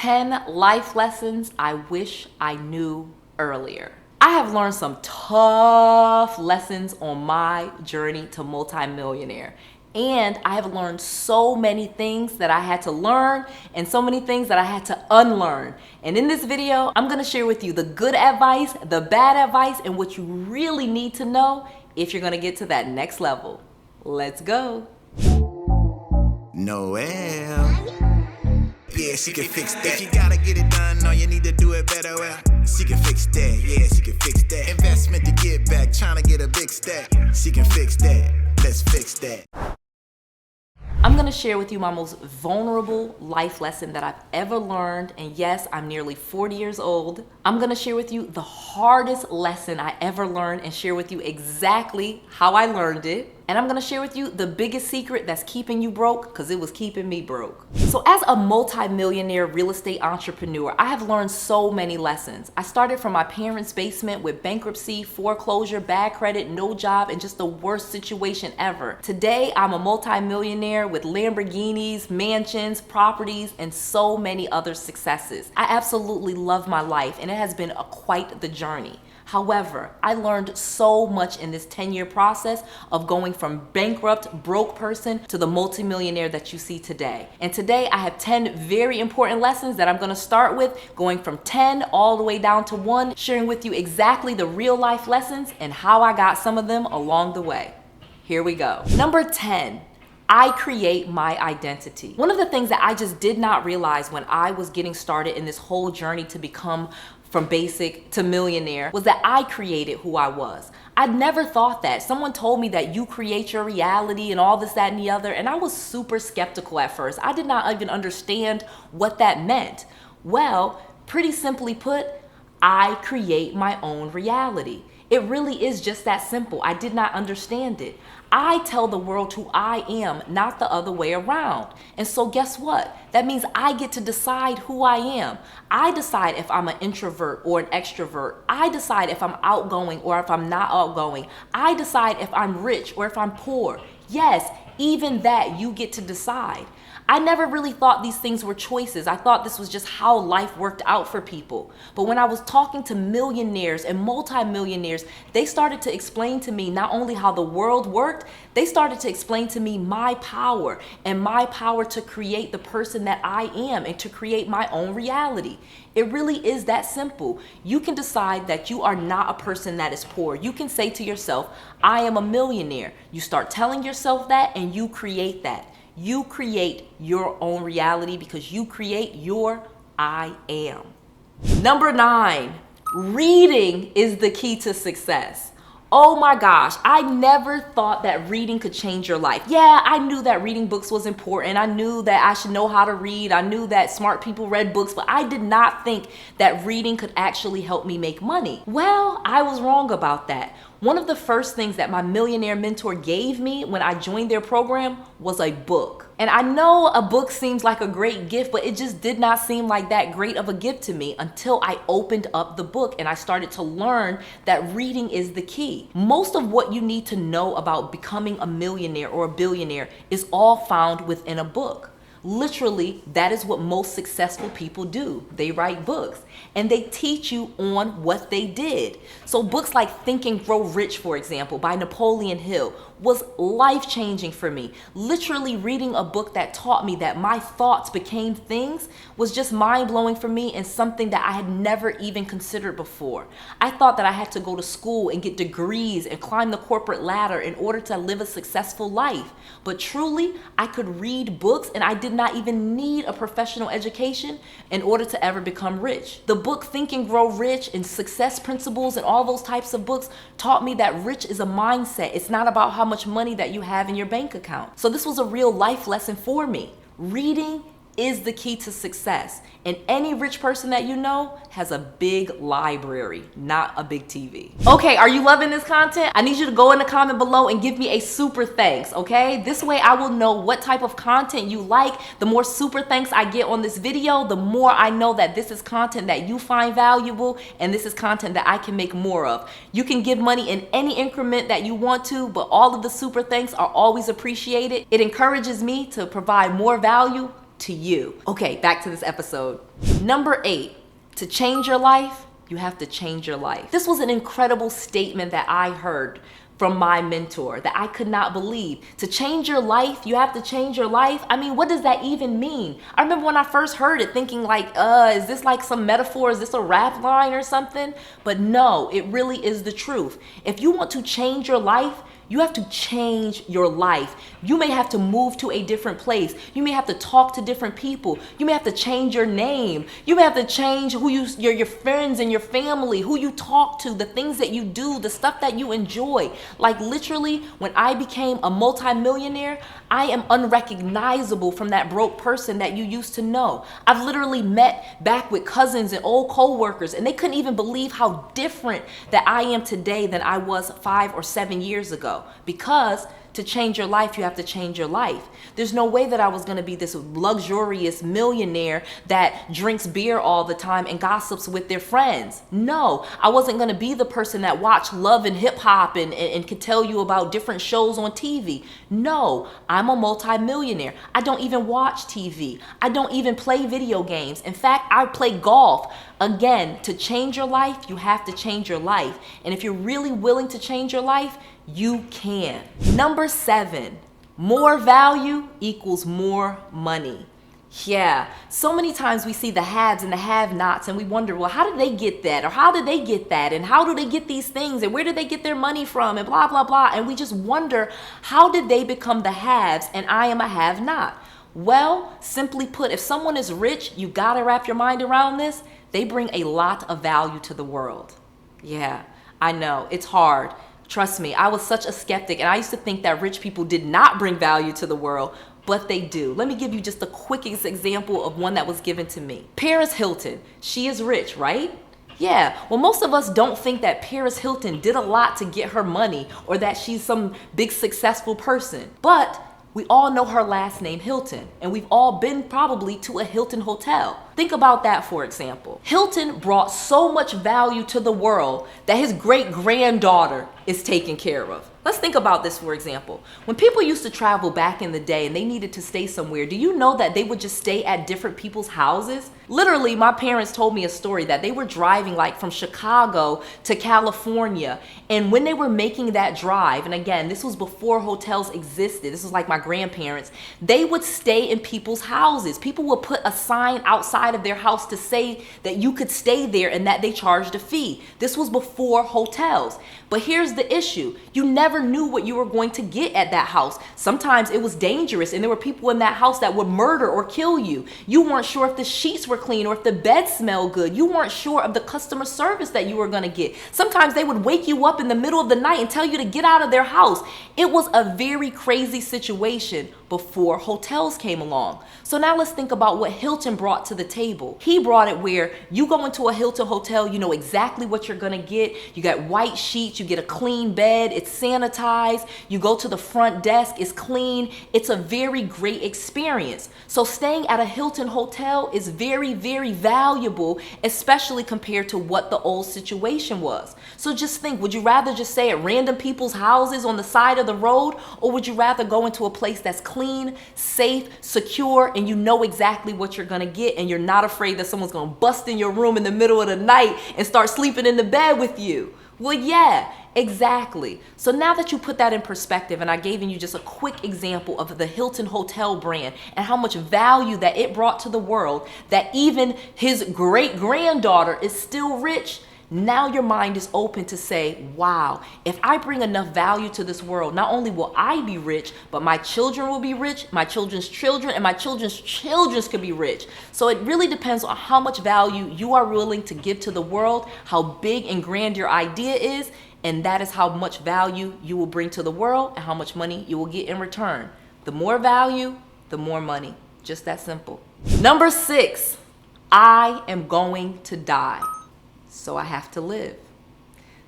10 life lessons I wish I knew earlier. I have learned some tough lessons on my journey to multimillionaire. And I have learned so many things that I had to learn and so many things that I had to unlearn. And in this video, I'm gonna share with you the good advice, the bad advice, and what you really need to know if you're gonna get to that next level. Let's go. Noel. Yeah, she can fix that. If you gotta get it done, all you need to do it better. Well, she can fix that. Yeah, she can fix that. Investment to get back, trying to get a big stack. She can fix that. Let's fix that. I'm gonna share with you my most vulnerable life lesson that I've ever learned. And yes, I'm nearly 40 years old. I'm gonna share with you the hardest lesson I ever learned and share with you exactly how I learned it. And I'm gonna share with you the biggest secret that's keeping you broke, because it was keeping me broke. So as a multi-millionaire real estate entrepreneur, I have learned so many lessons. I started from my parents' basement with bankruptcy, foreclosure, bad credit, no job, and just the worst situation ever. Today, I'm a multi-millionaire with Lamborghinis, mansions, properties, and so many other successes. I absolutely love my life, and it has been quite the journey. However, I learned so much in this 10-year process of going from bankrupt, broke person to the multimillionaire that you see today. And today I have 10 very important lessons that I'm gonna start with, going from 10 all the way down to 1, sharing with you exactly the real life lessons and how I got some of them along the way. Here we go. Number 10. I create my identity. One of the things that I just did not realize when I was getting started in this whole journey to become from basic to millionaire was that I created who I was. I'd never thought that. Someone told me that you create your reality and all this, that, and the other, and I was super skeptical at first. I did not even understand what that meant. Well, pretty simply put, I create my own reality. It really is just that simple. I did not understand it. I tell the world who I am, not the other way around. And so guess what? That means I get to decide who I am. I decide if I'm an introvert or an extrovert. I decide if I'm outgoing or if I'm not outgoing. I decide if I'm rich or if I'm poor. Yes, even that you get to decide. I never really thought these things were choices. I thought this was just how life worked out for people. But when I was talking to millionaires and multimillionaires, they started to explain to me not only how the world worked, they started to explain to me my power and my power to create the person that I am and to create my own reality. It really is that simple. You can decide that you are not a person that is poor. You can say to yourself, I am a millionaire. You start telling yourself that and you create that. You create your own reality because you create your I am. Number 9, reading is the key to success. Oh my gosh, I never thought that reading could change your life. Yeah, I knew that reading books was important. I knew that I should know how to read. I knew that smart people read books, but I did not think that reading could actually help me make money. Well, I was wrong about that. One of the first things that my millionaire mentor gave me when I joined their program was a book. And I know a book seems like a great gift, but it just did not seem like that great of a gift to me until I opened up the book and I started to learn that reading is the key. Most of what you need to know about becoming a millionaire or a billionaire is all found within a book. Literally, that is what most successful people do. They write books and they teach you on what they did. So books like Think and Grow Rich, for example, by Napoleon Hill, was life-changing for me. Literally reading a book that taught me that my thoughts became things was just mind-blowing for me and something that I had never even considered before. I thought that I had to go to school and get degrees and climb the corporate ladder in order to live a successful life. But truly, I could read books and I did not even need a professional education in order to ever become rich. The book Think and Grow Rich and Success Principles and all those types of books taught me that rich is a mindset. It's not about how much money that you have in your bank account. So this was a real life lesson for me. Reading is the key to success. And any rich person that you know has a big library, not a big TV. Okay, are you loving this content? I need you to go in the comment below and give me a super thanks, okay? This way I will know what type of content you like. The more super thanks I get on this video, the more I know that this is content that you find valuable and this is content that I can make more of. You can give money in any increment that you want to, but all of the super thanks are always appreciated. It encourages me to provide more value to you. Okay, back to this episode. Number 8, to change your life, you have to change your life. This was an incredible statement that I heard from my mentor that I could not believe. To change your life, you have to change your life. I mean, what does that even mean? I remember when I first heard it thinking like, is this like some metaphor? Is this a rap line or something? But no, it really is the truth. If you want to change your life, you have to change your life. You may have to move to a different place. You may have to talk to different people. You may have to change your name. You may have to change who your friends and your family, who you talk to, the things that you do, the stuff that you enjoy. Like literally, when I became a multimillionaire, I am unrecognizable from that broke person that you used to know. I've literally met back with cousins and old co-workers, and they couldn't even believe how different that I am today than I was 5 or 7 years ago. Because to change your life, you have to change your life. There's no way that I was gonna be this luxurious millionaire that drinks beer all the time and gossips with their friends. No, I wasn't gonna be the person that watched Love and Hip Hop and could tell you about different shows on TV. No, I'm a multimillionaire. I don't even watch TV. I don't even play video games. In fact, I play golf. Again, to change your life, you have to change your life. And if you're really willing to change your life, you can. Number 7, more value equals more money. Yeah, so many times we see the haves and the have-nots and we wonder, well, how did they get that? Or how did they get that? And how do they get these things? And where did they get their money from? And blah, blah, blah. And we just wonder, how did they become the haves and I am a have-not? Well, simply put, if someone is rich, you gotta wrap your mind around this. They bring a lot of value to the world. Yeah, I know, it's hard. Trust me, I was such a skeptic and I used to think that rich people did not bring value to the world, but they do. Let me give you just the quickest example of one that was given to me. Paris Hilton, she is rich, right? Yeah, well, most of us don't think that Paris Hilton did a lot to get her money or that she's some big successful person, but we all know her last name, Hilton, and we've all been probably to a Hilton hotel. Think about that, for example. Hilton brought so much value to the world that his great-granddaughter is taken care of. Let's think about this, for example. When people used to travel back in the day and they needed to stay somewhere, do you know that they would just stay at different people's houses? Literally, my parents told me a story that they were driving like from Chicago to California. And when they were making that drive, and again, this was before hotels existed, this was like my grandparents, they would stay in people's houses. People would put a sign outside of their house to say that you could stay there and that they charged a fee. This was before hotels. But here's the issue. You never knew what you were going to get at that house. Sometimes it was dangerous and there were people in that house that would murder or kill you. You weren't sure if the sheets were clean or if the bed smelled good. You weren't sure of the customer service that you were going to get. Sometimes they would wake you up in the middle of the night and tell you to get out of their house. It was a very crazy situation before hotels came along. So now let's think about what Hilton brought to the table. He brought it where you go into a Hilton hotel, you know exactly what you're gonna get. You got white sheets, you get a clean bed, it's sanitized, you go to the front desk, it's clean. It's a very great experience. So staying at a Hilton hotel is very, very valuable, especially compared to what the old situation was. So just think, would you rather just stay at random people's houses on the side of the road, or would you rather go into a place that's clean, safe, secure, and you know exactly what you're gonna get and you're not afraid that someone's gonna bust in your room in the middle of the night and start sleeping in the bed with you? Well, yeah, exactly. So now that you put that in perspective, and I gave you just a quick example of the Hilton hotel brand and how much value that it brought to the world, that even his great-granddaughter is still rich, now your mind is open to say, wow, if I bring enough value to this world, not only will I be rich, but my children will be rich, my children's children, and my children's children's could be rich. So it really depends on how much value you are willing to give to the world, how big and grand your idea is, and that is how much value you will bring to the world and how much money you will get in return. The more value, the more money. Just that simple. Number 6, I am going to die, so I have to live.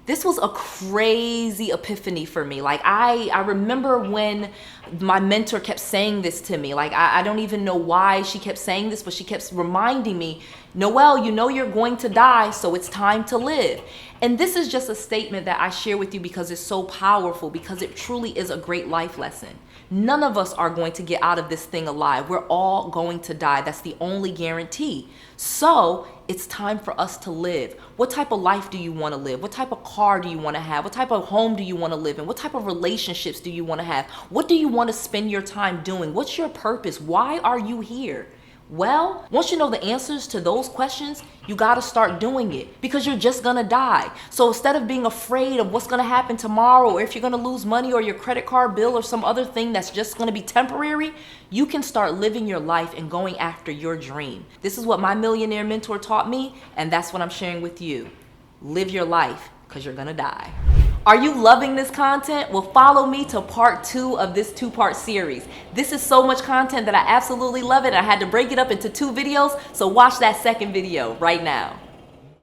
This was a crazy epiphany for me. Like I remember when my mentor kept saying this to me. Like I don't even know why she kept saying this, but she kept reminding me, Noelle, you know you're going to die, so it's time to live. And this is just a statement that I share with you because it's so powerful, because it truly is a great life lesson. None of us are going to get out of this thing alive. We're all going to die. That's the only guarantee. So it's time for us to live. What type of life do you want to live? What type of car do you want to have? What type of home do you want to live in? What type of relationships do you want to have? What do you want to spend your time doing? What's your purpose? Why are you here? Well, once you know the answers to those questions, you got to start doing it, because you're just going to die. So instead of being afraid of what's going to happen tomorrow, or if you're going to lose money or your credit card bill or some other thing that's just going to be temporary, you can start living your life and going after your dream. This is what my millionaire mentor taught me, and that's what I'm sharing with you. Live your life, because you're going to die. Are you loving this content? Well, follow me to part 2 of this 2-part series. This is so much content that I absolutely love it. I had to break it up into 2 videos, so watch that second video right now.